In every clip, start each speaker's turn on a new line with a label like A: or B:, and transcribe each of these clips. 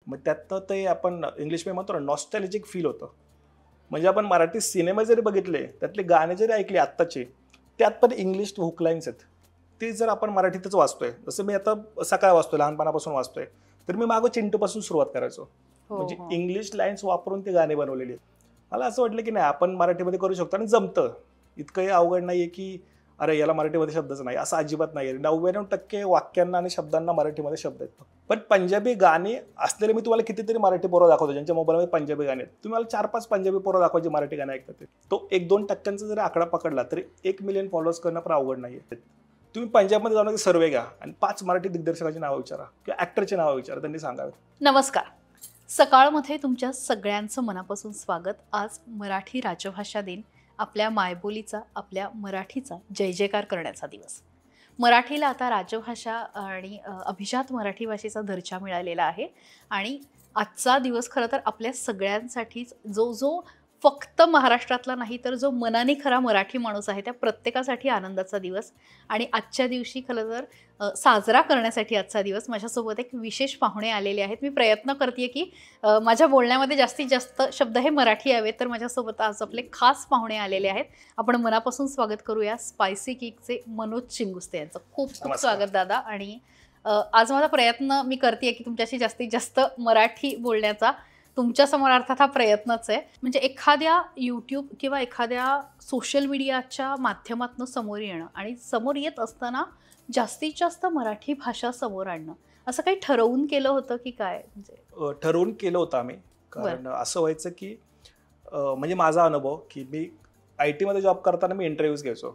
A: मग त्यातनं ते आपण इंग्लिशमध्ये म्हणतो ना नॉस्टॅल्जिक फील होतं. म्हणजे आपण मराठी सिनेमा जरी बघितले, त्यातले गाणे जरी ऐकले आत्ताचे, त्यात पण इंग्लिश हुक लाईन्स आहेत. ते जर आपण मराठीतच वाचतोय, जसं मी आता सकाळ वाचतोय, लहानपणापासून वाचतोय, तर मी मागं चिंटूपासून सुरुवात करायचो. म्हणजे इंग्लिश लाईन्स वापरून ते गाणे बनवलेले आहेत. मला असं वाटलं की नाही आपण मराठीमध्ये करू शकतो आणि जमतं. इतकंही अवघड नाहीये की अरे याला मराठीमध्ये शब्दच नाही, असं अजिबात नाही आहे. 99% वाक्यांना आणि शब्दांना मराठीमध्ये शब्द आहेत. पण पंजाबी गाणी असलेले मी तुम्हाला कितीतरी मराठी पोरं दाखवतो ज्यांच्या मोबाईलमध्ये पंजाबी गाणी आहेत. तुम्ही मला 4-5 पंजाबी पोरं दाखवायचे मराठी गाणी ऐकतात. तो 1-2% जरी आकडा पकडला तरी 1 मिलियन फॉलोअर्स करणं पण अवघड नाही आहे. तुम्ही पंजाबमध्ये जाऊन सर्वे घ्या आणि 5 मराठी दिग्दर्शकाची नावं विचारा किंवा ॲक्टरची नावं विचारा, त्यांनी सांगावे.
B: नमस्कार. सकाळमध्ये तुमच्या सगळ्यांचं मनापासून स्वागत. आज मराठी राजभाषा दिन, आपल्या मायबोलीचा, आपल्या मराठीचा जय जयकार करण्याचा दिवस. मराठीला आता राजभाषा आणि अभिजात मराठी भाषेचा दर्जा मिळालेला आहे आणि आजचा दिवस खरं तर आपल्या सगळ्यांसाठीच जो फक्त महाराष्ट्रातला नाही तर जो मनाने खरा मराठी माणूस आहे त्या प्रत्येकासाठी आनंदाचा दिवस. आणि आजच्या दिवशी खरं तर साजरा करण्यासाठी आजचा दिवस माझ्यासोबत एक विशेष पाहुणे आलेले आहेत. मी प्रयत्न करते की माझ्या बोलण्यामध्ये जास्तीत जास्त शब्द हे मराठी यावेत, तर माझ्यासोबत आज आपले खास पाहुणे आलेले आहेत. आपण मनापासून स्वागत करूया स्पायसी केकचे मनोज चिंगुस्ते यांचं. खूप खूप स्वागत दादा. आणि आज माझा प्रयत्न मी करते की तुमच्याशी जास्तीत जास्त मराठी बोलण्याचा. तुमच्यासमोर अर्थात हा प्रयत्नच आहे. म्हणजे एखाद्या यूट्यूब किंवा एखाद्या सोशल मीडियाच्या माध्यमातून समोर येणं आणि समोर येत असताना जास्तीत जास्त मराठी भाषा समोर आणणं, असं काही ठरवून केलं होतं की काय? म्हणजे
A: ठरवून केलं होतं आम्ही. कारण असं व्हायचं की म्हणजे माझा अनुभव की मी IT मध्ये जॉब करताना मी इंटरव्ह्यूज घ्यायचो.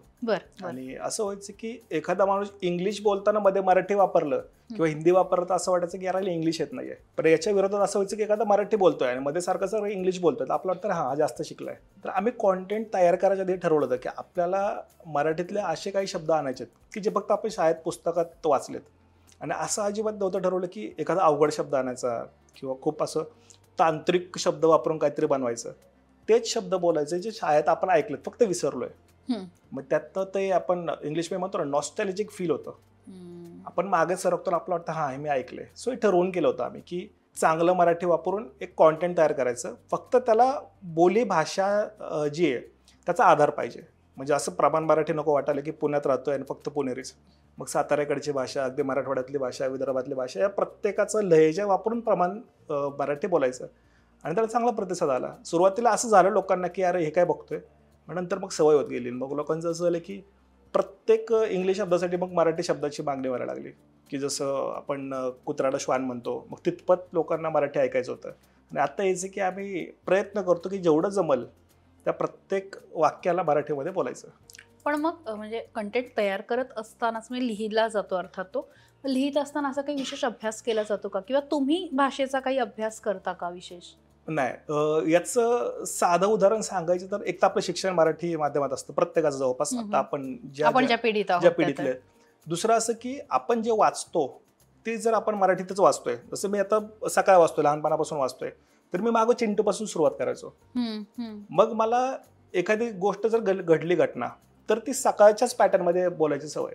A: आणि असं व्हायचं की एखादा माणूस इंग्लिश बोलताना मध्ये मराठी वापरलं किंवा हिंदी वापरलं तर असं वाटायचं की याला इंग्लिश येत नाहीये. पण याच्या विरोधात असं व्हायचं की एखादा मराठी बोलतोय आणि मध्ये सारखं सर इंग्लिश बोलतोय, तर आपलं वाटतं हा जास्त शिकलाय. तर आम्ही कॉन्टेंट तयार करायच्या आधी ठरवलं होतं की आपल्याला मराठीतले असे काही शब्द आणायचे की जे फक्त आपण शाळेत पुस्तकात वाचलेत. आणि असं अजिबात नव्हतं ठरवलं की एखादा अवघड शब्द आणायचा किंवा खूप असं तांत्रिक शब्द वापरून काहीतरी बनवायचं. तेच शब्द बोलायचे जे शाळेत आपण ऐकलेत, फक्त विसरलोय. मग त्यातनं ते आपण इंग्लिशमध्ये म्हणतो ना नॉस्टॅल्जिक फील होतं. आपण मागे सरकतो ना, आपलं वाटतं हे मी ऐकलंय. सो हे ठरवून केलं होतं आम्ही की चांगलं मराठी वापरून एक कॉन्टेंट तयार करायचं. फक्त त्याला बोली भाषा जी आहे त्याचा आधार पाहिजे. म्हणजे असं प्रमाण मराठी नको वाटायला की पुण्यात राहतोय आणि फक्त पुणेरीच. मग साताऱ्याकडची भाषा, अगदी मराठवाड्यातली भाषा, विदर्भातली भाषा, या प्रत्येकाचं लहेजा वापरून प्रमाण मराठी बोलायचं. आणि त्याला चांगला प्रतिसाद आला. सुरुवातीला असं झालं लोकांना की अरे हे काय बघतोय, मग नंतर मग सवय होत गेली. मग लोकांचं असं झालं की प्रत्येक इंग्लिश शब्दासाठी मग मराठी शब्दाची मागणी व्हायला लागली. की जसं आपण कुत्र्याला श्वान म्हणतो, मग तितपत लोकांना मराठी ऐकायचं होतं. आणि आता यायचं की आम्ही प्रयत्न करतो की जेवढं जमल त्या प्रत्येक वाक्याला मराठीमध्ये बोलायचं.
B: पण मग म्हणजे कंटेंट तयार करत असतानाच मी लिहिला जातो, अर्थात तो लिहित असताना असा काही विशेष अभ्यास केला जातो का, किंवा तुम्ही भाषेचा काही अभ्यास करता का विशेष?
A: नाही. याचं साधं उदाहरण सांगायचं तर एक तर आपलं शिक्षण मराठी माध्यमात असतं प्रत्येकाचं जवळपास. आता आपण ज्या पिढीतले. दुसरं असं की आपण जे वाचतो ते जर आपण मराठीतच वाचतोय, जसं मी आता सकाळ वाचतोय, लहानपणापासून वाचतोय, तर मी मागं चिंटूपासून सुरुवात करायचो. मग मला एखादी गोष्ट जर घडली घटना तर ती सकाळच्याच पॅटर्नमध्ये बोलायची सवय.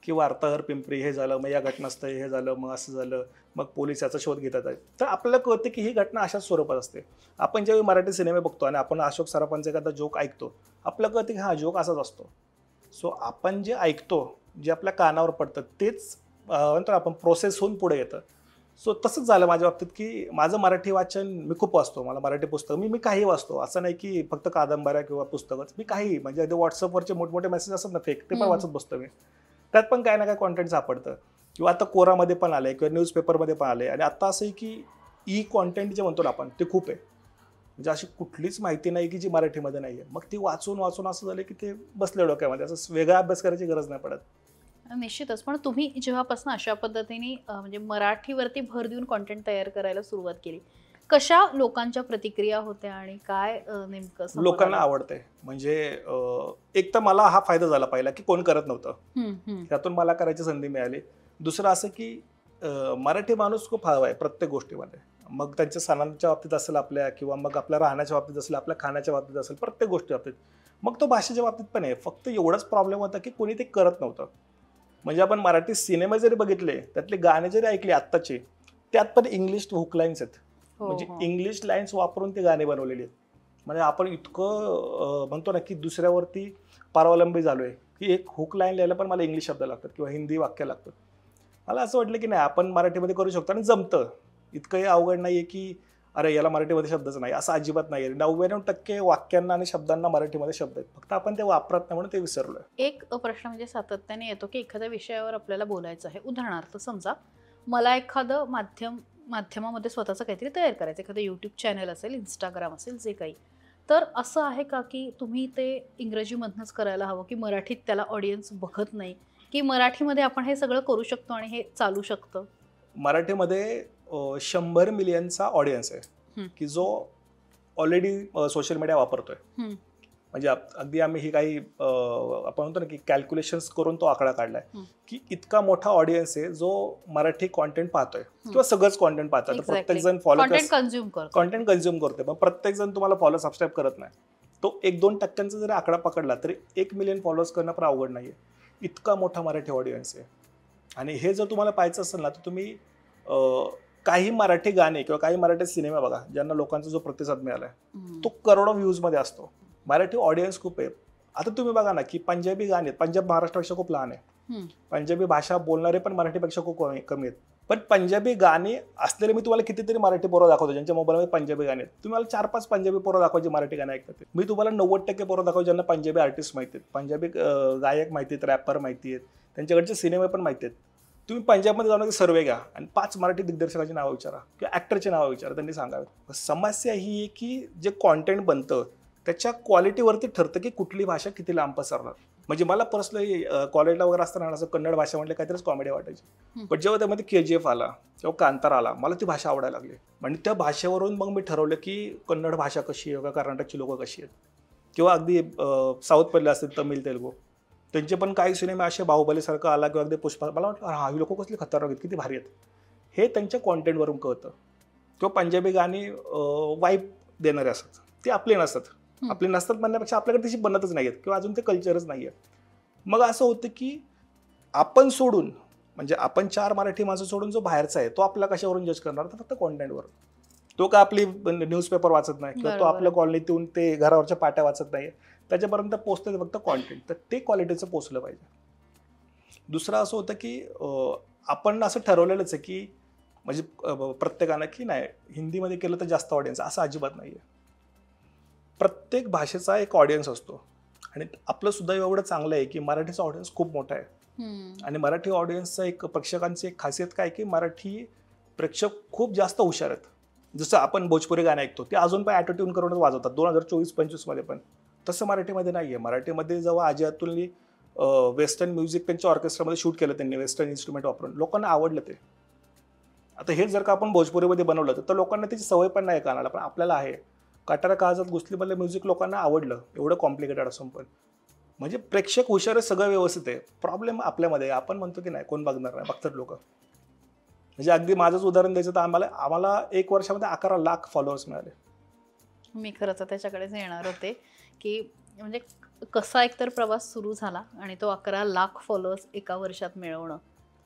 A: की वार्ताहर पिंपरी हे झालं, मग या घटनास्थळी हे झालं, मग असं झालं, मग पोलीस याचा शोध घेतात आहेत. तर आपल्याला कळते की ही घटना अशाच स्वरूपात असते. आपण ज्यावेळी मराठी सिनेमे बघतो आणि आपण अशोक सराफांचा एखादा जोक ऐकतो, आपल्याला कळते की हा जोक असाच असतो. सो आपण जे ऐकतो, जे आपल्या कानावर पडतं, तेच नंतर आपण प्रोसेस होऊन पुढे येतं. सो तसंच झालं माझ्या बाबतीत की माझं मराठी वाचन मी खूप वाचतो. मला मराठी पुस्तकं मी काही वाचतो. असं नाही की फक्त कादंबऱ्या किंवा पुस्तकच, मी काही म्हणजे अगदी व्हॉट्सअपवरचे मोठमोठे मेसेज असतात ना फेक, ते पण वाचत बसतो मी. त्यात पण काय ना काय कॉन्टेंट सापडतं. किंवा आता कोरामध्ये पण आलंय किंवा न्यूजपेपरमध्ये पण आलंय. आणि आता असं आहे की कॉन्टेंट जे म्हणतो ना आपण, ते खूप आहे. म्हणजे अशी कुठलीच माहिती नाही की जी मराठीमध्ये नाही आहे. मग ती वाचून वाचून असं झालं की ते बसले डोक्यामध्ये, असं वेगळा अभ्यास करायची गरज नाही पडत.
B: निश्चितच. पण तुम्ही जेव्हापासून अशा पद्धतीने म्हणजे मराठीवरती भर देऊन कॉन्टेंट तयार करायला सुरुवात केली, कशा लोकांच्या प्रतिक्रिया होत्या आणि काय नेमकं
A: लोकांना आवडतंय? म्हणजे एक तर मला हा फायदा झाला पहिला की कोण करत नव्हतं, त्यातून मला करायची संधी मिळाली. दुसरं असं की मराठी माणूस खूप हवा आहे प्रत्येक गोष्टीमध्ये. मग त्यांच्या सणांच्या बाबतीत असेल आपल्या, किंवा मग आपल्या राहण्याच्या बाबतीत असेल, आपल्या खाण्याच्या बाबतीत असेल, प्रत्येक गोष्टी बाबतीत. मग तो भाषेच्या बाबतीत पण आहे. फक्त एवढाच प्रॉब्लेम होता की कोणी ते करत नव्हतं. म्हणजे आपण मराठी सिनेमा जरी बघितले, त्यातले गाणे जरी ऐकले आत्ताचे, त्यात पण इंग्लिश हुक लाईन्स आहेत. म्हणजे इंग्लिश लाईन्स वापरून ते गाणे बनवलेले आहेत. म्हणजे आपण इतकं म्हणतो ना की दुसऱ्यावरती परावलंबी झालोय की एक हुक लाईन लिहायला पण मला इंग्लिश शब्द लागतात किंवा हिंदी वाक्य लागतात. मला असं वाटलं की नाही आपण मराठीमध्ये करू शकतो आणि जमतं. इतकंही अवघड नाहीये की अरे याला मराठीमध्ये शब्दच नाही, असं अजिबात नाही. 99% वाक्यांना आणि शब्दांना मराठीमध्ये शब्द आहेत, फक्त आपण ते वापरत नाही म्हणून ते विसरलोय.
B: एक प्रश्न म्हणजे सातत्याने येतो की एखाद्या विषयावर आपल्याला बोलायचं आहे. उदाहरणार्थ समजा मला एखादं माध्यमामध्ये स्वतःचं काहीतरी तयार करायचं, एखादं यूट्यूब चॅनल असेल, इंस्टाग्राम असेल, जे काही. तर असं आहे का की तुम्ही ते इंग्रजीमधनंच करायला हवं, की मराठीत त्याला ऑडियन्स बघत नाही, की मराठीमध्ये आपण हे सगळं करू शकतो आणि हे चालू शकतं?
A: मराठीमध्ये 100 मिलियनचा ऑडियन्स आहे की जो ऑलरेडी सोशल मीडिया वापरतोय. म्हणजे अगदी आम्ही ही काही आपण म्हणतो ना की कॅल्क्युलेशन्स करून तो आकडा काढलाय की इतका मोठा ऑडियन्स आहे जो मराठी कॉन्टेंट पाहतोय किंवा सगळंच कॉन्टेंट पाहतोय. प्रत्येक जण फॉलो कॉन्टेंट कंझ्युम करतोय, पण प्रत्येक जण तुम्हाला फॉलो सबस्क्राईब करत नाही. तो 1-2% जरी आकडा पकडला तरी 1 मिलियन फॉलोअर्स करणं पण अवघड नाहीये. इतका मोठा मराठी ऑडियन्स आहे. आणि हे जर तुम्हाला पाहायचं असेल ना तर तुम्ही काही मराठी गाणे किंवा काही मराठी सिनेमा बघा ज्यांना लोकांचा जो प्रतिसाद मिळालाय तो करोडो व्ह्यूज मध्ये असतो. मराठी ऑडियन्स खूप आहे. आता तुम्ही बघा ना की पंजाबी गाणे, पंजाब महाराष्ट्रापेक्षा खूप लहान आहे. पंजाबी भाषा बोलणारे पण मराठीपेक्षा खूप कमी आहेत. पण पंजाबी गाणी असलेले मी तुम्हाला कितीतरी मराठी पोरं दाखवतो ज्यांच्या मोबाईलमध्ये पंजाबी गाणे आहेत. तुम्हाला 4-5 पंजाबी पोरं दाखवायचे मराठी गाणे ऐकतात. मी तुम्हाला 90% पोरं दाखवतो ज्यांना पंजाबी आर्टिस्ट माहिती आहेत, पंजाबी गायक माहिती आहेत, रॅपर माहिती आहेत, त्यांच्याकडचे सिनेमे पण माहिती आहेत. तुम्ही पंजाबमध्ये जाऊन सर्वे घ्या आणि 5 मराठी दिग्दर्शकाची नावं विचारा किंवा ॲक्टरची नावं विचारा, त्यांनी सांगावे. समस्या ही आहे की जे कॉन्टेंट बनतं त्याच्या क्वालिटीवरती ठरतं की कुठली भाषा किती लांब पसरणार. म्हणजे मला पर्सनली कॉलेजला वगैरे असताना असं कन्नड भाषा म्हटलं काहीतरीच कॉमेडी वाटायची. पण जेव्हा त्यामध्ये KGF आला किंवा कांतारा आला मला ती भाषा आवडायला लागली. म्हणजे त्या भाषेवरून मग मी ठरवलं की कन्नड भाषा कशी आहे, कर्नाटकची लोकं कशी आहेत, किंवा अगदी साऊथ पडले असतील तमिळ तेलुगू, त्यांचे पण काही सिनेमे असे बाहुबलीसारखं आला किंवा अगदी पुष्पा, मला वाटलं हा ही लोकं कसली खतरनाक आहेत, किती भारी आहेत, हे त्यांच्या कॉन्टेंटवरून कळतं. किंवा पंजाबी गाणी वाईब देणारे असतात, ते आपले नसतात. आपले नसतात म्हणण्यापेक्षा आपल्याकडे तशी बनतच नाही आहेत किंवा अजून ते कल्चरच नाही आहे. मग असं होतं की आपण सोडून, म्हणजे आपण 4 मराठी माणसं सोडून जो बाहेरचा आहे तो आपल्याला कशावरून जज करणार, तर फक्त कॉन्टेंटवर. तो का आपली न्यूजपेपर वाचत नाही किंवा तो आपल्या कॉलनीतून ते घरावरच्या पाट्या वाचत नाही, त्याच्यापर्यंत पोचतं फक्त कॉन्टेंट. तर ते क्वालिटीचं पोचलं पाहिजे. दुसरं असं होतं की आपण असं ठरवलेलंच आहे की म्हणजे प्रत्येकानं की नाही हिंदीमध्ये केलं तर जास्त ऑडियन्स, असं अजिबात नाही आहे. प्रत्येक भाषेचा एक ऑडियन्स असतो आणि आपलं सुद्धा एवढं चांगलं आहे की मराठीचा ऑडियन्स खूप मोठा आहे. आणि मराठी ऑडियन्सचा एक प्रेक्षकांची एक खासियत काय की मराठी प्रेक्षक खूप जास्त हुशार आहेत. जसं आपण भोजपुरी गाणं ऐकतो ते अजून पण ॲटोट्यून करूनच वाजवतात 2024-25 मध्ये, पण तसं मराठीमध्ये नाही आहे. मराठीमध्ये जेव्हा अजय अतुलनी वेस्टर्न म्युझिक त्यांच्या ऑर्केस्ट्रामध्ये शूट केलं, त्यांनी वेस्टर्न इन्स्ट्रुमेंट वापरून, लोकांना आवडलं ते. आता हे जर का आपण भोजपुरीमध्ये बनवलं तर लोकांना त्याची सवय पण नाही कानाला, पण आपल्याला आहे. काटारा काळजात घुसलीमधलं म्युझिक लोकांना आवडलं, एवढं कॉम्प्लिकेटेड असून पण. म्हणजे प्रेक्षक हुशार आहे, सगळं व्यवस्थित आहे. प्रॉब्लेम आपल्यामध्ये, आपण म्हणतो की नाही कोण बघणार नाही, बघतात लोक. म्हणजे अगदी माझंच उदाहरण द्यायचं तर आम्हाला 1 वर्षामध्ये 11 लाख फॉलोअर्स मिळाले.
B: मी खरंच त्याच्याकडेच येणार होते की म्हणजे कसा एकतर प्रवास सुरू झाला आणि तो 11 लाख फॉलोअर्स एका वर्षात मिळवणं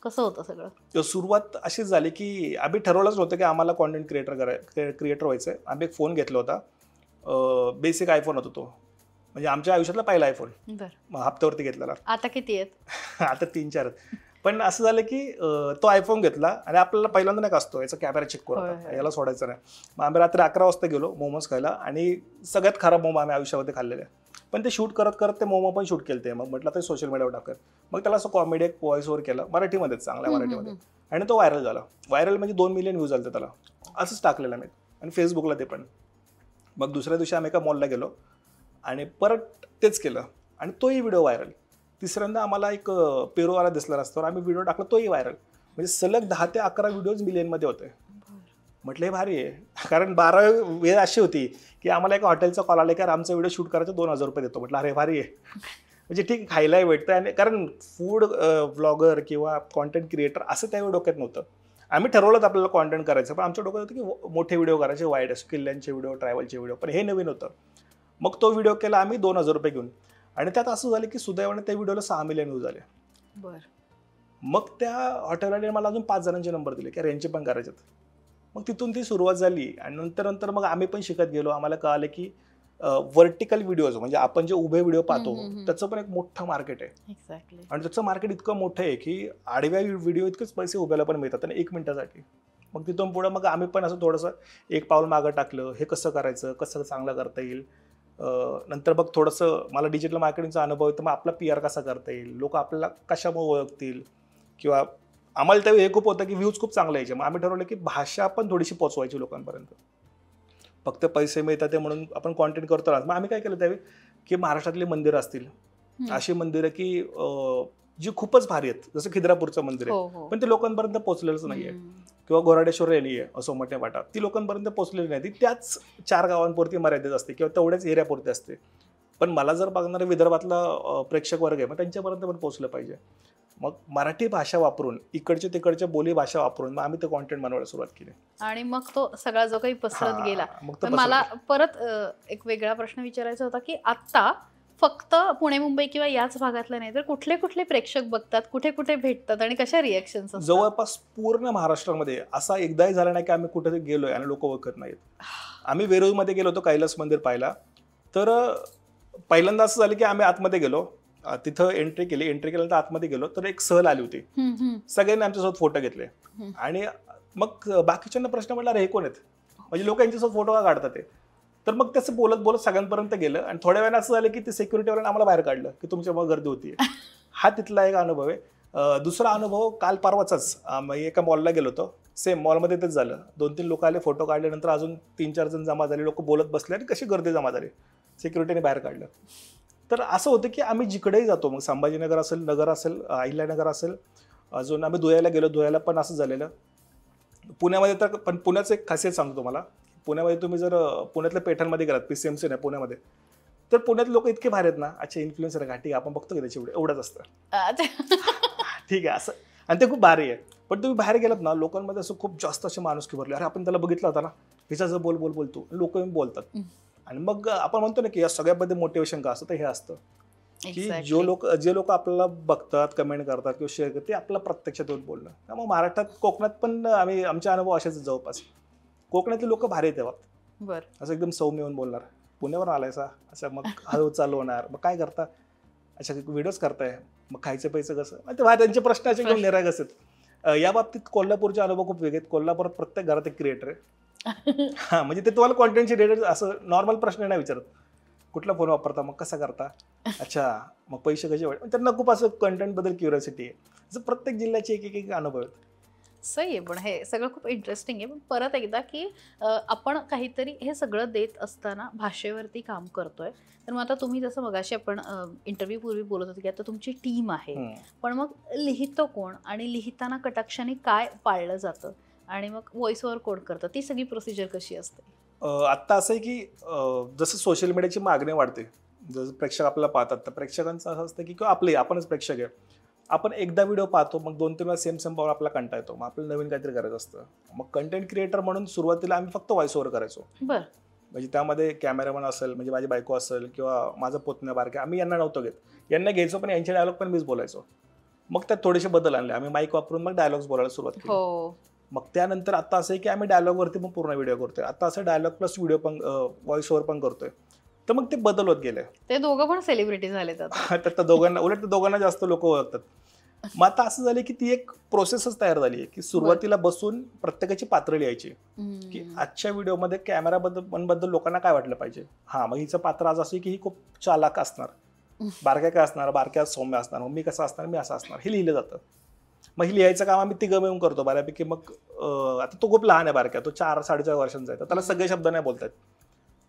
B: कसं होतं सगळं?
A: सुरुवात अशीच झाली की आम्ही ठरवलंच होतं की आम्हाला कॉन्टेंट क्रिएटर व्हायचं आहे. आम्ही एक फोन घेतला होता, बेसिक आयफोन होता तो, म्हणजे आमच्या आयुष्यातला पहिला आयफोन. हप्त्यावरती घेतलेला.
B: आता किती आहेत?
A: आता 3-4. पण असं झालं की तो आयफोन घेतला आणि आपल्याला पहिल्यांदा नाही का असतो याचा कॅमेरा चेक करू, याला सोडायचं नाही. मग आम्ही रात्री 11 वाजता गेलो मोमोज खायला आणि सगळ्यात खराब मोमो आम्ही आयुष्यामध्ये खाल्लेले. पण ते शूट करत करत ते मोमो पण शूट केले. मग म्हटलं ते सोशल मीडियावर टाकत. मग त्याला असं कॉमेडी एक व्हॉइस ओव्हर केलं मराठीमध्येच, चांगल्या मराठीमध्ये, आणि तो व्हायरल झाला. व्हायरल म्हणजे 2 मिलियन व्ह्यूज झाले त्याला. असंच टाकलेलं मी आणि फेसबुकला ते पण. मग दुसऱ्या दिवशी आम्ही एका मॉलला गेलो आणि परत तेच केलं आणि तोही व्हिडिओ व्हायरल. तिसऱ्यांदा आम्हाला एक पेरूवाला दिसला रस्त्यावर, आम्ही व्हिडिओ टाकला, तोही व्हायरल. म्हणजे सलग 10 ते 11 व्हिडिओज मिलियनमध्ये होते. म्हटलं हे भारी आहे. कारण 12 वेळ अशी होती की आम्हाला एका हॉटेलचा कॉल आला की आमचा व्हिडिओ शूट करायचा 2000 रुपये देतो. म्हटलं अरे भारी आहे. म्हणजे ठीक खायलाही भेटतं. आणि कारण फूड ब्लॉगर किंवा कॉन्टेंट क्रिएटर असं त्यावेळी डोक्यात नव्हतं. आम्ही ठरवलं आपल्याला कॉन्टेंट करायचं, पण आमच्या डोक्यात होतं की मोठे व्हिडिओ करायचे, वाईड असो, किल्ल्यांचे व्हिडिओ, ट्रॅव्हलचे व्हिडिओ, पण हे नवीन होतं. मग तो व्हिडिओ केला आम्ही 2000 रुपये घेऊन, आणि त्यात असं झालं की सुदैवाने त्या व्हिडिओला 6 मिलियन व्ह्यूज आले.
B: बरं.
A: मग त्या हॉटेलवाल्याने मला अजून 5 जणांचे नंबर दिले की यांचे पण करायचे. मग तिथून ती सुरुवात झाली आणि नंतर मग आम्ही पण शिकत गेलो. आम्हाला कळालं की व्हर्टिकल व्हिडिओज म्हणजे आपण जे उभे व्हिडिओ पाहतो त्याचं पण एक मोठं मार्केट आहे. आणि त्याचं मार्केट इतकं मोठं आहे की आडव्या व्हिडिओ इतकेच पैसे उभ्याला पण मिळतात आणि 1 मिनिटासाठी. मग तिथून पुढे मग आम्ही पण असं थोडंसं एक पाऊल मागं टाकलं, हे कसं करायचं, कसं चांगलं करता येईल. नंतर मग थोडंसं मला डिजिटल मार्केटिंगचा अनुभव आहे, तर मग आपला PR कसा करता येईल, लोक आपल्याला कशामुळे ओळखतील, किंवा आम्हाला त्यावेळी हे खूप होतं की व्ह्यूज खूप चांगले यायचे. मग आम्ही ठरवलं की भाषा पण थोडीशी पोचवायची लोकांपर्यंत. फक्त पैसे मिळतात ते म्हणून आपण कॉन्टेंट करतो. मग आम्ही काय केलं त्यावेळी की महाराष्ट्रातली मंदिरं असतील, अशी मंदिरं की जी खूपच भारी आहेत, जसं खिद्रापूरचं मंदिर आहे, पण ते लोकांपर्यंत पोहोचलेलंच नाहीये. किंवा गोराडेश्वर रॅली आहे सोमवती वाटा, ती लोकांपर्यंत पोहोचलेली नाही. ती त्याच 4 गावांपुरती मर्यादित असते किंवा तेवढ्याच एरियापुरती असते. पण मला जर बघणारा विदर्भातला प्रेक्षक वर्ग आहे, मग त्यांच्यापर्यंत पण पोहोचलं पाहिजे. मग मराठी भाषा वापरून, इकडच्या तिकडच्या बोली भाषा वापरून मग आम्ही ते कॉन्टेंट बनवायला सुरुवात केली.
B: आणि मग तो सगळा जो काही पसरत गेला. मला परत एक वेगळा प्रश्न विचारायचा होता की आता फक्त पुणे मुंबई किंवा याच भागातला नाही तर कुठले कुठले प्रेक्षक बघतात, कुठे कुठे भेटतात आणि कशा रिएक्शन्स असतात?
A: जवळपास पूर्ण महाराष्ट्रामध्ये असा एकदाही झाला नाही की आम्ही कुठे गेलोय आणि लोक ओळखत नाहीत. आम्ही वेरूळमध्ये गेलो होतो कैलास मंदिर पाहायला. तर पहिल्यांदा असं झालं की आम्ही आतमध्ये गेलो, तिथं एंट्री केल्यानंतर आतमध्ये गेलो तर एक सहल आली होती. सगळ्यांनी आमच्यासोबत फोटो घेतले आणि मग बाकीच्यांना प्रश्न पडला, हे कोण आहेत, म्हणजे लोक यांच्यासोबत फोटो का काढतात ते. तर मग त्याचं बोलत बोलत सगळ्यांपर्यंत गेलं आणि थोड्या वेळानं असं झालं की ते सिक्युरिटीवाल्याने आम्हाला बाहेर काढलं की तुमच्यामुळे गर्दी होती. हा तिथला एक अनुभव आहे. दुसरा अनुभव काल परवाचाच, एका मॉलला गेलो होतो, सेम मॉलमध्ये तेच झालं. 2-3 लोक आले, फोटो काढल्यानंतर अजून 3-4 जण जमा झाले, लोक बोलत बसले आणि कशी गर्दी जमा झाली, सिक्युरिटीने बाहेर काढलं. तर असं होतं की आम्ही जिकडेही जातो, मग संभाजीनगर असेल, नगर असेल, अहिल्यानगर असेल, अजून आम्ही धुळ्याला गेलो, धुळ्याला पण असं झालेलं. पुण्यामध्ये तर, पण पुण्याचं एक खासियत सांगतो तुम्हाला, पुण्यामध्ये तुम्ही जर पुण्यातल्या पेठांमध्ये गेलात, PCMC नाही पुण्यामध्ये, तर पुण्यात लोक इतके भारी आहेत ना, अच्छा इन्फ्लुएन्सर का, ठीक आहे आपण बघतो की त्याची एवढंच असतं, ठीक आहे असं, आणि ते खूप भारी आहे. पण तुम्ही बाहेर गेलात ना, लोकांमध्ये असं खूप जास्त असे माणुसकी भरले, अरे आपण त्याला बघितलं होता ना, ह्याचं बोलतो, लोक बोलतात. आणि मग आपण म्हणतो ना की या सगळ्यामध्ये मोटिवेशन का असतं, तर हे असतं की जे लोक आपल्याला बघतात, कमेंट करतात किंवा शेअर करतात, ते आपल्याला प्रत्यक्षात येऊन बोलणं. त्यामुळे महाराष्ट्रात, कोकणात पण आम्ही, आमचे अनुभव असेच जवळपास. कोकणातले लोक भारी आहेत तेव्हा, असं एकदम सौम्य येऊन बोलणार, पुण्यावर आलायसा असं, मग हळू चालू होणार, मग काय करता, अच्छा व्हिडिओज करताय, मग खायचं पैसे कसं, तेव्हा त्यांचे प्रश्न असे एकदम निरागस आहेत. या बाबतीत कोल्हापूरचे अनुभव खूप वेगळे आहेत. कोल्हापुरात प्रत्येक घरात एक क्रिएटर आहे. हा, म्हणजे ते तुम्हाला कॉन्टेंटचे रिलेटेड असं नॉर्मल प्रश्न नाही विचारत, कुठला फोन वापरता, मग कसा करता, अच्छा मग पैसे कसे वाटत, त्यांना खूप असं कंटेंट बद्दल क्युरियोसिटी आहे. असं प्रत्येक जिल्ह्याचे एक अनुभव आहेत.
B: सही आहे, पण हे सगळं खूप इंटरेस्टिंग आहे. पण परत एकदा की आपण काहीतरी हे सगळं देत असताना भाषेवरती काम करतोय, तर मग आता तुम्ही जसं मगाशी आपण इंटरव्ह्यू पूर्वी बोलत होतो की आता तुमची टीम आहे, पण मग लिहितो कोण आणि लिहिताना कटाक्षाने काय पाळलं जातं आणि मग व्हॉइस ओव्हर कोड करतं, ती सगळी प्रोसिजर कशी असते?
A: आत्ता असं आहे की जसं सोशल मीडियाची मागणी वाढते, जसं प्रेक्षक आपल्याला पाहतात, तर प्रेक्षकांचं असं असतं की किंवा आपणच प्रेक्षक आहे, आपण एकदा व्हिडिओ पाहतो, मग 2-3 वेळा सेम पाहून आपल्याला कंटाळा येतो, मग आपल्याला नवीन काहीतरी करायचं असतं. मग कंटेंट क्रिएटर म्हणून सुरुवातीला आम्ही फक्त व्हॉइस ओव्हर करायचो. म्हणजे त्यामध्ये कॅमेरामॅन असेल, म्हणजे माझी बायको असेल किंवा माझं पुतण्या बारके, आम्ही यांना नव्हतं घेत, यांना घ्यायचो पण यांचे डायलॉग पण मीच बोलायचो. मग त्यात थोडेसे बदल आणले, आम्ही माईक वापरून मग डायलॉग्स बोलायला सुरुवात केली. मग त्यानंतर आता असं आहे की आम्ही डायलॉगवरती पण पूर्ण व्हिडिओ करतोय, आता असं डायलॉग प्लस व्हिडिओ पण, व्हॉइस ओव्हर पण करतोय. तर मग ते बदल होत गेले.
B: ते दोघं पण सेलिब्रिटी झाले,
A: तर दोघांना, उलट दोघांना जास्त लोक ओळखतात. मग आता असं झालं की ती एक प्रोसेसच तयार झाली आहे की सुरुवातीला बसून प्रत्येकाची पात्र लिहायची की आजच्या व्हिडिओमध्ये कॅमेराबद्दल लोकांना काय वाटलं पाहिजे. हा, मग हिचं पात्र आज असं की ही खूप चालाक असणार, बारक्या काय असणार, बारक्या सौम्य असणार, मग मी कसं असणार, मी असं असणार, हे लिहिलं जातं. मग हे लिहायचं काम आम्ही तिघं मिळून करतो बऱ्यापैकी. मग आता तो खूप लहान आहे, बारक्या, तो 4-4.5 वर्षांचा आहे, तर त्याला सगळे शब्द नाही बोलतात,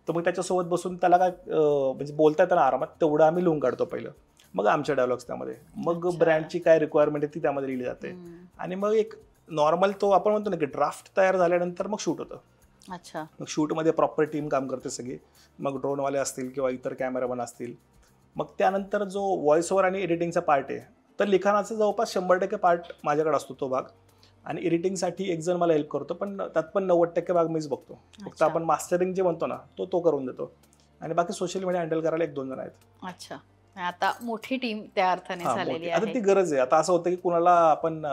A: तर मग त्याच्यासोबत बसून त्याला काय म्हणजे बोलता येतं ना आरामात, तेवढं आम्ही लिहून काढतो पहिलं. मग आमच्या डायलॉग्स त्यामध्ये, मग ब्रँडची काय रिक्वायरमेंट आहे ती त्यामध्ये लिहिली जाते. आणि मग एक नॉर्मल, तो आपण म्हणतो ना की ड्राफ्ट तयार झाल्यानंतर मग शूट होतं.
B: अच्छा,
A: मग शूटमध्ये प्रॉपर टीम काम करते सगळी, मग ड्रोनवाले असतील किंवा इतर कॅमेरामॅन असतील. मग त्यानंतर जो व्हॉइस ओव्हर आणि एडिटिंगचा पार्ट आहे, तर लिखाणाचा जवळपास 100% पार्ट माझ्याकडे असतो तो भाग, आणि एडिटिंगसाठी एक जण मला हेल्प करतो, पण त्यात पण 90% भाग मीच बघतो. फक्त आपण मास्टरिंग जे म्हणतो ना तो करून देतो, आणि बाकी सोशल मीडिया हँडल करायला 1-2 जण आहेत.
B: अच्छा, आता मोठी टीम त्या अर्थाने झालेली आहे.
A: आता ती गरज आहे. आता असं होतं की कुणाला आपण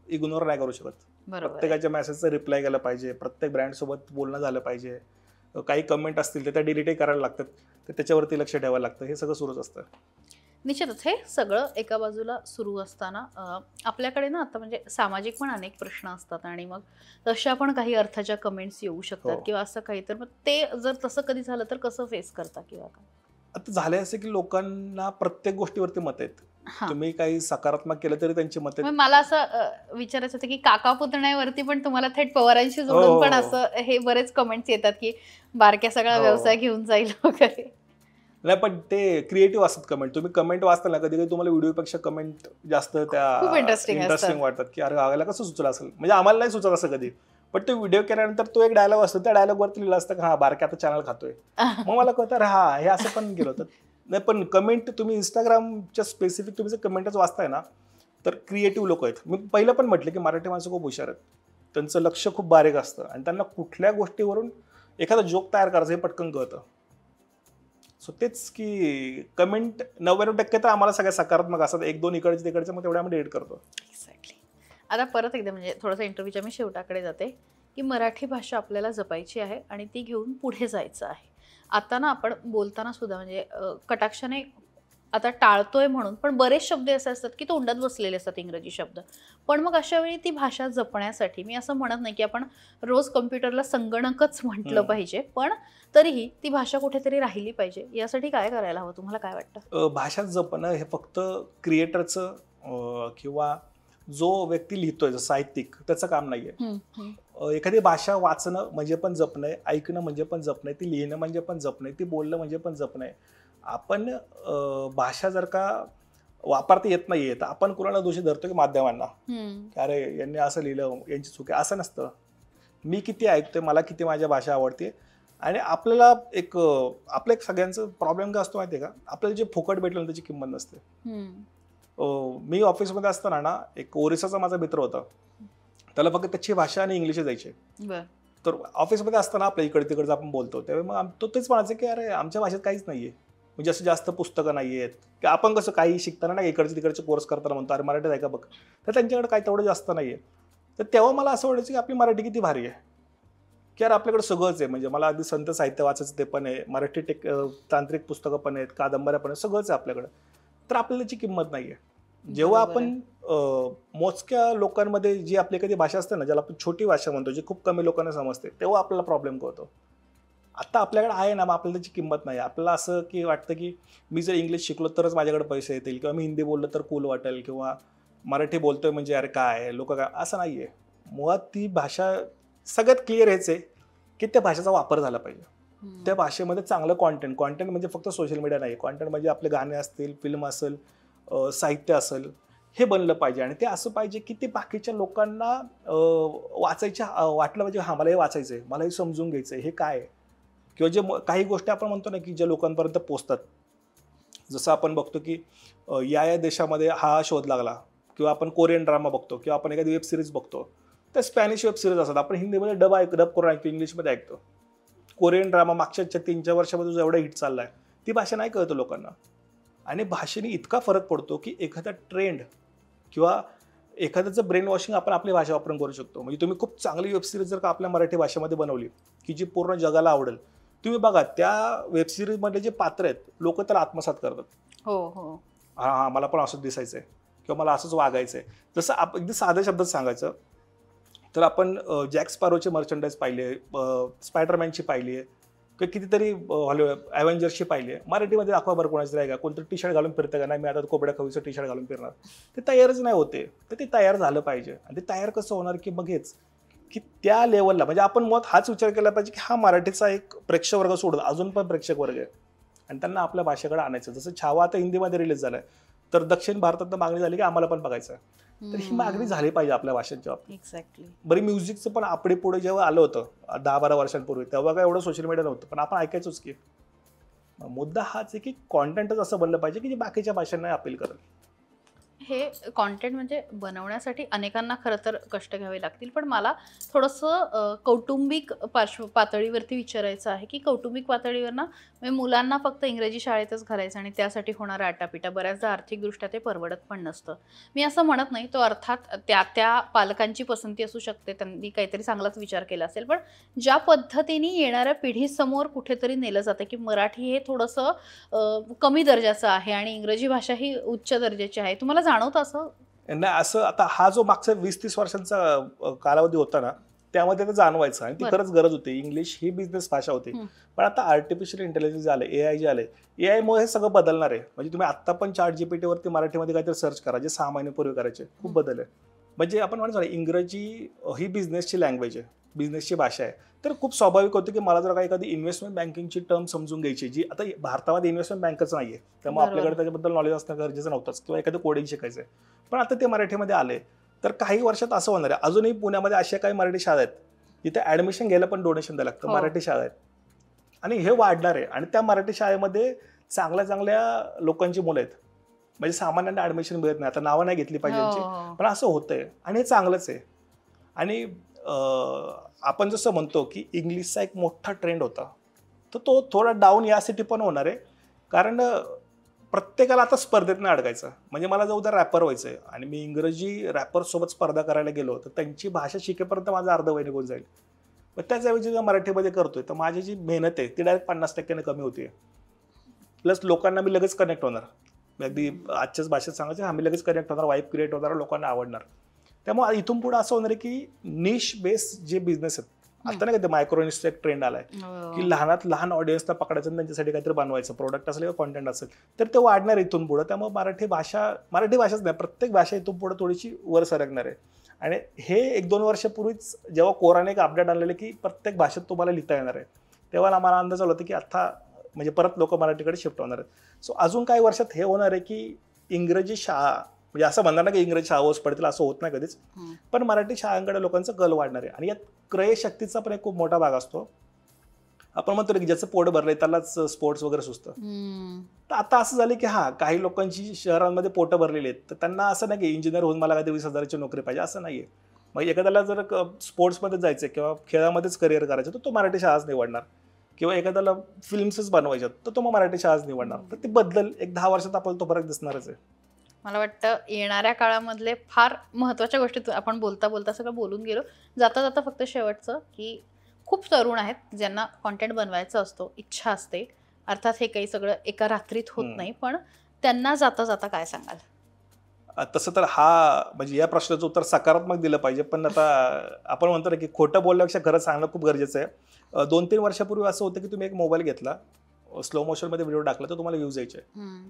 A: इग्नोर नाही करू शकत. प्रत्येकाच्या मेसेजचा रिप्लाय केला पाहिजे, प्रत्येक ब्रँड सोबत बोलणं झालं पाहिजे. काही कमेंट असतील तर त्या डिलीटही करायला लागतात, तर त्याच्यावरती लक्ष ठेवायला लागतं. हे सगळं सुरूच असतं.
B: निश्चितच हे सगळं एका बाजूला सुरू असताना आपल्याकडे ना आता म्हणजे सामाजिक पण अनेक प्रश्न असतात आणि मग तशा पण काही अर्थाच्या कमेंट्स येऊ शकतात किंवा असं काही, तर मग ते जर तसं कधी झालं तर कसं फेस करता किंवा काय?
A: आता झालंय असं की लोकांना प्रत्येक गोष्टीवरती मत आहेत. तुम्ही काही सकारात्मक केलं तरी त्यांची मत आहेत.
B: मला असं विचारायचं होतं की काका पुतण्यावरती पण तुम्हाला थेट पवारांशी जोडून पण असं हे बरेच कमेंट्स येतात की बारक्या सगळा व्यवसाय घेऊन जाईल वगैरे.
A: नाही, पण ते क्रिएटिव्ह असतात कमेंट. तुम्ही कमेंट वाचता ना, कधी कधी तुम्हाला व्हिडिओपेक्षा कमेंट जास्त त्या इंटरेस्टिंग वाटतात की अरे आगायला कसं सुचलं असेल. म्हणजे आम्हाला नाही सुचत असं कधी, पण तो व्हिडिओ केल्यानंतर तो एक डायलॉग असतो, त्या डायलॉग वरती लिहिलं असतं हा बारक्या आता चॅनल खातोय. मग मला कळतं हा हे असं पण गेलं होतं. नाही, पण कमेंट तुम्ही इंस्टाग्रामच्या स्पेसिफिक तुम्ही जर कमेंटच वाचताय ना, तर क्रिएटिव्ह लोक आहेत. मी पहिलं पण म्हटलं की मराठी माणसं खूप हुशार आहेत. त्यांचं लक्ष खूप बारीक असतं आणि त्यांना कुठल्या गोष्टीवरून एखादा जोक तयार करायचं हे पटकन कळतं. सो तेच की कमेंट 99% तर आम्हाला सगळ्या सकारात्मक असतात. 1-2 इकडचे तिकडचे, मग तेवढ्या आम्ही एडिट करतो.
B: एक्झॅक्टली. आता परत एकदा म्हणजे थोडंसं इंटरव्ह्यूच्या मी शेवटाकडे जाते की मराठी भाषा आपल्याला जपायची आहे आणि ती घेऊन पुढे जायचं आहे. आता ना आपण बोलताना सुद्धा म्हणजे कटाक्षाने आता टाळतोय म्हणून, पण बरेच शब्द असे असतात की तोंडात बसलेले असतात इंग्रजी शब्द. पण मग अशा वेळी ती भाषा जपण्यासाठी मी असं म्हणत नाही की आपण रोज कम्प्युटरला संगणकच म्हटलं पाहिजे, पण तरीही ती भाषा कुठेतरी राहिली पाहिजे. यासाठी काय करायला हवं, तुम्हाला काय वाटतं?
A: भाषा जपणं हे फक्त क्रिएटरचं किंवा जो व्यक्ती लिहितोय जो साहित्यिक त्याचं काम नाहीये. एखादी भाषा वाचणं म्हणजे पण जपणं आहे, ऐकणं म्हणजे पण जपणं आहे, ती लिहिणं म्हणजे पण जपणं आहे, ती बोलणं म्हणजे पण जपणं आहे. आपण भाषा जर का वापरता येत नाहीये तर आपण कुणाला दोषी धरतो की माध्यमांना, अरे यांनी असं लिहिलं, यांची चूक आहे. असं नसतं. मी किती ऐकतोय, मला किती माझ्या भाषा आवडते, आणि आपल्याला आपलं एक सगळ्यांचं प्रॉब्लेम काय असतो माहितीये का, आपल्याला जे फुकट भेटलं ना त्याची किंमत नसते. मी ऑफिसमध्ये असताना ना, एक ओरिसाचा माझा मित्र होता. त्याला फक्त त्याची भाषा आणि इंग्लिश जायचे. तर ऑफिसमध्ये असताना आपल्या इकडे तिकडचं आपण बोलतो त्यावेळी मग तो तेच म्हणायचं की अरे आमच्या भाषेत काहीच नाहीये, म्हणजे असं जास्त पुस्तकं नाही आहेत की आपण कसं काही शिकताना ना इकडचे तिकडचे कोर्स करताना म्हणतो अरे मराठीत आहे का बघ, तर त्यांच्याकडे काही तेवढं जास्त नाहीये. तर तेव्हा मला असं वाटायचं की आपली मराठी किती भारी आहे, की यार आपल्याकडे सगळंच आहे. म्हणजे मला अगदी संत साहित्य वाचायचं ते पण आहे, मराठी तांत्रिक पुस्तकं पण आहेत, कादंबऱ्या पण आहेत, सगळंच आहे आपल्याकडे. तर आपल्याला त्याची किंमत नाहीये. जेव्हा आपण मोजक्या लोकांमध्ये जी आपली एखादी भाषा असते ना, ज्याला आपण छोटी भाषा म्हणतो, जी खूप कमी लोकांना समजते, तेव्हा आपल्याला प्रॉब्लेम कळतो. आता आपल्याकडे आहे ना, मग आपल्याला त्याची किंमत नाही. आपल्याला असं की वाटतं की मी जर इंग्लिश शिकलो तरच माझ्याकडे पैसे येतील, किंवा मी हिंदी बोललो तर कूल वाटेल, किंवा मराठी बोलतोय म्हणजे अरे काय लोक काय, असं नाहीये. मुळात ती भाषा सगळ्यात क्लिअर हेच आहे की त्या भाषेचा वापर झाला पाहिजे. त्या भाषेमध्ये चांगलं कॉन्टेंट म्हणजे फक्त सोशल मीडिया नाही, कॉन्टेंट म्हणजे आपले गाणे असतील, फिल्म असेल, साहित्य असेल, हे बनलं पाहिजे. आणि ते असं पाहिजे की ते बाकीच्या लोकांना वाचायच्या वाटलं पाहिजे, हा मला हे वाचायचंय, मला हे समजून घ्यायचंय, हे काय आहे. किंवा जे काही गोष्टी आपण म्हणतो ना की ज्या लोकांपर्यंत पोचतात, जसं आपण बघतो की या देशामध्ये हा शोध लागला, किंवा आपण कोरियन ड्रामा बघतो, किंवा आपण एखादी वेब सिरीज बघतो, त्या स्पॅनिश वेब सिरीज असतात, आपण हिंदीमध्ये डब करून ऐकतो, इंग्लिशमध्ये ऐकतो. कोरियन ड्रामा मागच्या 3-4 वर्षामध्ये जो एवढा हिट चाललाय, ती भाषा नाही कळतं लोकांना. आणि भाषेने इतका फरक पडतो की एखादा ट्रेंड किंवा एखाद्याचं ब्रेन वॉशिंग आपण आपली भाषा वापरून करू शकतो. म्हणजे तुम्ही खूप चांगली वेब सिरीज जर का आपल्या मराठी भाषेमध्ये बनवली की जी पूर्ण जगाला आवडेल, तुम्ही बघा त्या वेब सिरीज मधले जे पात्र आहेत लोक त्याला आत्मसात करतात. हा मला पण असंच दिसायचंय, किंवा मला असंच वागायचंय. जसं अगदी साध्या शब्दात सांगायचं तर आपण जॅक स्पॅरोचे मर्चंडाईज पाहिले, स्पायडरमॅनची पाहिली आहे, किंवा कितीतरी ॲव्हेंजर्सची पाहिली आहे. मराठीमध्ये दाखवा बरं कोणाचं आहे का, कोणतं टी शर्ट घालून फिरतं का, नाही मी आता कोबड्या खवीचं टी शर्ट घालून फिरणार. ते तयारच नाही होते. तर ते तयार झालं पाहिजे. आणि ते तयार कसं होणार की मग हेच की त्या लेवलला, म्हणजे आपण मग हाच विचार केला पाहिजे की हा मराठीचा एक प्रेक्षक वर्ग सोडून अजून पण प्रेक्षक वर्ग आहे, आणि त्यांना आपल्या भाषेकडे आणायचं. जसं छावा आता हिंदीमध्ये रिलीज झालाय, तर दक्षिण भारतात मागणी झाली की आम्हाला पण बघायचं आहे. तर ही मागणी झाली पाहिजे आपल्या भाषेच्या बाबतीत.
B: एक्झॅक्टली.
A: बरी म्युझिकचं पण आपले पुढे जेव्हा आलं होतं 10-12 वर्षांपूर्वी, तेव्हा काय एवढं सोशल मीडिया नव्हतं, पण आपण ऐकायचोच की. मुद्दा हाच आहे की कॉन्टेंटच असं बनलं पाहिजे की जे बाकीच्या भाषांना अपील करेल.
B: हे कॉन्टेंट म्हणजे बनवण्यासाठी अनेकांना खरं तर कष्ट घ्यावे लागतील, पण मला थोडंसं कौटुंबिक पातळीवरती विचारायचं आहे की कौटुंबिक पातळीवर ना म्हणजे मुलांना फक्त इंग्रजी शाळेतच घालायचं आणि त्यासाठी होणारा आटापिटा बऱ्याचदा आर्थिकदृष्ट्या ते परवडत पण नसतं. मी असं म्हणत नाही, तो अर्थात त्या त्या पालकांची पसंती असू शकते, त्यांनी काहीतरी चांगलाच विचार केला असेल, पण ज्या पद्धतीने येणाऱ्या पिढीसमोर कुठेतरी नेलं जातं की मराठी हे थोडंसं कमी दर्जाचं आहे आणि इंग्रजी भाषा ही उच्च दर्जाची आहे, तुम्हाला जाणवतं असं?
A: नाही, असं आता हा जो मागचा 20-30 वर्षांचा कालावधी होता ना, त्यामध्ये ते जाणवायचं आणि ती खरंच गरज होती. इंग्लिश ही बिझनेस भाषा होती. पण आता आर्टिफिशियल इंटेलिजन्स आले, AI जे आले, AI मुळे हे सगळं बदलणार आहे. म्हणजे तुम्ही आता पण ChatGPT वरती मराठीमध्ये काहीतरी सर्च करा, जे 6 महिन्यापूर्वी करायचे, खूप बदल आहे. म्हणजे आपण म्हणतो ना, इंग्रजी ही बिझनेसची लँग्वेज आहे, बिझनेसची भाषा आहे. तर खूप स्वाभाविक होतं की मला जर काही एखादी इन्व्हेस्टमेंट बँकिंगची टर्म समजून घ्यायची, जी आता भारतामध्ये इन्व्हेस्टमेंट बँकच नाहीये, त्यामुळे आपल्याकडे त्याच्याबद्दल नॉलेज असणं गरजेचं नव्हतंच, किंवा एखादं कोडिंग शिकायचं आहे. पण आता ते मराठीमध्ये आले, तर काही वर्षात असं होणार आहे. अजूनही पुण्यामध्ये अशा काही मराठी शाळा आहेत तिथे ऍडमिशन घ्यायला पण डोनेशन द्यायला लागतं. मराठी शाळा आहेत आणि हे वाढणार आहे. आणि त्या मराठी शाळेमध्ये चांगल्या चांगल्या लोकांची मुलं आहेत. म्हणजे सामान्यांना ऍडमिशन मिळत नाही. आता नावं नाही घेतली पाहिजे यांची, पण असं होतंय आणि हे चांगलंच आहे. आणि आपण जसं म्हणतो की इंग्लिशचा एक मोठा ट्रेंड होता, तर तो थोडा डाऊन यासाठी पण होणार आहे. कारण प्रत्येकाला आता स्पर्धेत नाही अडकायचं. म्हणजे मला जर उद्या रॅपर व्हायचं आहे आणि मी इंग्रजी रॅपरसोबत स्पर्धा करायला गेलो, तर त्यांची भाषा शिकेपर्यंत माझा अर्ध वय निघून जाईल. मग त्याच्याऐवजी जर मराठीमध्ये करतोय, तर माझी जी मेहनत आहे ती डायरेक्ट 50% कमी होते. प्लस लोकांना मी लगेच कनेक्ट होणार. अगदी आजच्याच भाषेत सांगायचं, आम्ही लगेच कनेक्ट होणार, वाईब क्रिएट होणार, लोकांना आवडणार. त्यामुळे इथून पुढे असं होणार आहे की निश बेस जे बिझनेस आहेत, आता नाही का ते मायक्रोनिशचा एक ट्रेंड आलाय की लहानात लहान ऑडियन्सला पकडायचं आणि त्यांच्यासाठी काहीतरी बनवायचं, प्रोडक्ट असेल किंवा कॉन्टेंट असेल, तर ते वाढणार इथून पुढे. त्यामुळे मराठी भाषाच नाही, प्रत्येक भाषा इथून पुढे थोडीशी वर सरकणार आहे. आणि हे 1-2 वर्षापूर्वीच जेव्हा कोराने एक अपडेट आणलेलं की प्रत्येक भाषेत तुम्हाला लिहिता येणार आहे, तेव्हा आम्हाला अंदाज आला होता की आता म्हणजे परत लोक मराठीकडे शिफ्ट होणार आहेत. सो अजून काही वर्षात हे होणार आहे की इंग्रजी शाळा, म्हणजे असं म्हणणार ना की इंग्रजी शाळा ओस पडतील, असं होत नाही कधीच, पण मराठी शाळांकडे लोकांचा कल वाढणार आहे. आणि यात क्रय शक्तीचा पण एक खूप मोठा भाग असतो. आपण म्हणतो की ज्याचं पोट भरलंय त्यालाच स्पोर्ट्स वगैरे सुचतं. तर आता असं झालं की काही लोकांची शहरांमध्ये पोटं भरलेली आहेत, तर त्यांना असं नाही की इंजिनियर होऊन मला काहीतरी 20,000ची नोकरी पाहिजे, असं नाहीये. मग एखाद्याला जर स्पोर्ट्समध्ये जायचं किंवा खेळामध्येच करिअर करायचं, तर तो मराठी शाळाच निवडणार. किंवा एखाद्याला फिल्म्सच बनवायच्यात, तर तो मग मराठी शाळाच निवडणार. तर ते बदल एक 10 वर्षात आपल्याला तो फरक दिसणारच आहे.
B: मला वाटतं येणाऱ्या काळामधले फार महत्त्वाच्या गोष्टी आपण बोलता बोलता सगळं बोलून गेलो. जाता जाता फक्त शेवटचं की खूप तरुण आहेत ज्यांना कॉन्टेंट बनवायचं असतो, इच्छा असते. अर्थात हे काही सगळं एका रात्रीत होत नाही, पण त्यांना जाता जाता काय सांगाल?
A: तसं तर म्हणजे या प्रश्नाचं उत्तर सकारात्मक दिलं पाहिजे. पण आता आपण म्हणतो ना की खोटं बोलण्यापेक्षा खरं सांगणं खूप गरजेचं आहे. 2-3 वर्षापूर्वी असं होतं की तुम्ही एक मोबाईल घेतला, स्लो मोशन मध्ये व्हिडिओ टाकला, तर तुम्हाला व्ह्यूज यायचे.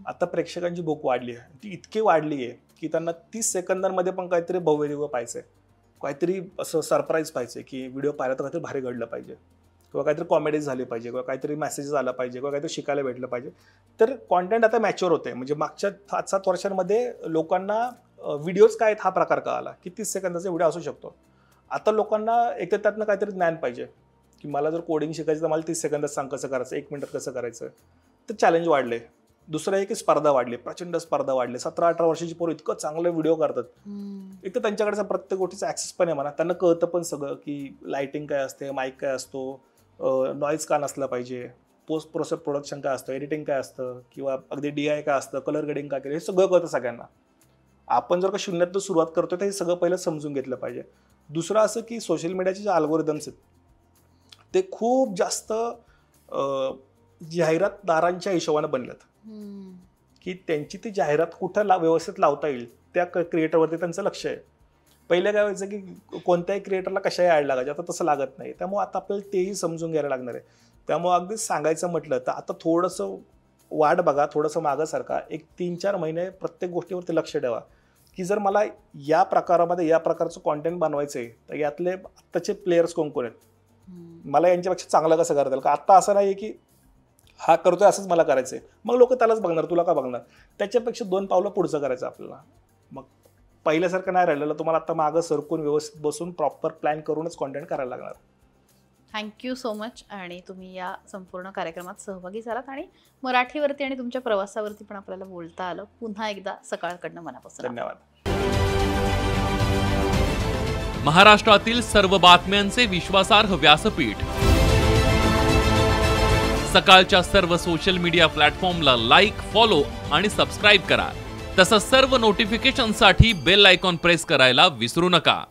A: आता प्रेक्षकांची भूक वाढली आहे, ती इतकी वाढली आहे की त्यांना 30 सेकंदांमध्ये पण काहीतरी भव्य दिव्य पाहिजे, काहीतरी असं सरप्राईज पाहिजे की व्हिडिओ पाहिला तर काहीतरी भारी घडलं पाहिजे, किंवा काहीतरी कॉमेडी झाली पाहिजे, किंवा काहीतरी मेसेजेस आला पाहिजे, किंवा काहीतरी शिकायला भेटलं पाहिजे. तर कॉन्टेंट आता मॅच्युअर होते. म्हणजे मागच्या 5-7 वर्षांमध्ये लोकांना व्हिडिओज काय आहेत हा प्रकार कळाला की 30 सेकंदाचा व्हिडिओ असू शकतो. आता लोकांना एक तर त्यातनं काहीतरी ज्ञान पाहिजे की मला जर कोडिंग शिकायचं तर मला 30 सेकंदात सांग कसं करायचं, 1 मिनिटात कसं करायचं. तर चॅलेंज वाढले. दुसरं आहे की स्पर्धा वाढली, प्रचंड स्पर्धा वाढली. 17-18 वर्षाची पोरं इतकं चांगलं व्हिडिओ करतात. एक तर त्यांच्याकडे प्रत्येक गोष्टीचा ऍक्सेस पण आहे म्हणा, त्यांना कळतं पण सगळं की लाइटिंग काय असते, माईक काय असतो, नॉईज का नसला पाहिजे, पोस्ट प्रोसेस प्रोडक्शन काय असतं, एडिटिंग काय असतं, किंवा अगदी DI काय असतं, कलर ग्रेडिंग काय केलं, हे सगळं कळतं सगळ्यांना. आपण जर का शून्यातून सुरुवात करतोय तर हे सगळं पहिलं समजून घेतलं पाहिजे. दुसरं असं की सोशल मीडियाचे जे अल्गोरिदम्स आहेत ते खूप जास्त जाहिरातदारांच्या हिशोबाने बनल्यात की त्यांची ती जाहिरात कुठं व्यवस्थित लावता येईल त्या क्रिएटरवरती त्यांचं लक्ष आहे. पहिले काय व्हायचं की कोणत्याही क्रिएटरला कशाही ॲड लागायचे, आता तसं लागत नाही. त्यामुळे आता आपल्याला तेही समजून घ्यायला लागणार आहे. त्यामुळे अगदी सांगायचं म्हटलं तर आता थोडंसं वाट बघा, थोडंसं मागं सारखा, एक 3-4 महिने प्रत्येक गोष्टीवरती लक्ष ठेवा की जर मला या प्रकारामध्ये या प्रकारचं कॉन्टेंट बनवायचं आहे तर यातले आत्ताचे प्लेयर्स कोण कोण आहेत, मला यांच्यापेक्षा चांगलं कसं करता येईल. का आत्ता असं नाही की हा करतोय असंच मला करायचंय, मग लोक त्यालाच बघणार, तुला का बघणार. त्याच्यापेक्षा 2 पावलं पुढचं करायचं आपल्याला. मग पहिल्यासारखं नाही राहिलेलं, तुम्हाला आता मागं सरकून व्यवस्थित बसून प्रॉपर प्लॅन करूनच कॉन्टेंट करायला लागणार.
B: Thank you so much. आणि तुम्ही या संपूर्ण कार्यक्रमात सहभागी झालात आणि मराठीवरती आणि तुमच्या प्रवासावरती पण आपल्याला बोलता आलं. पुन्हा एकदा सकाळकडनं मनापासून
A: धन्यवाद.
C: महाराष्ट्रातील सर्व बातम्यांचे विश्वासार्ह व्यासपीठ. सकाळच्या सर्व सोशल मीडिया प्लॅटफॉर्मला लाईक, फॉलो आणि सबस्क्राईब करा. तसंच सर्व नोटिफिकेशनसाठी बेल आयकॉन प्रेस करायला विसरू नका.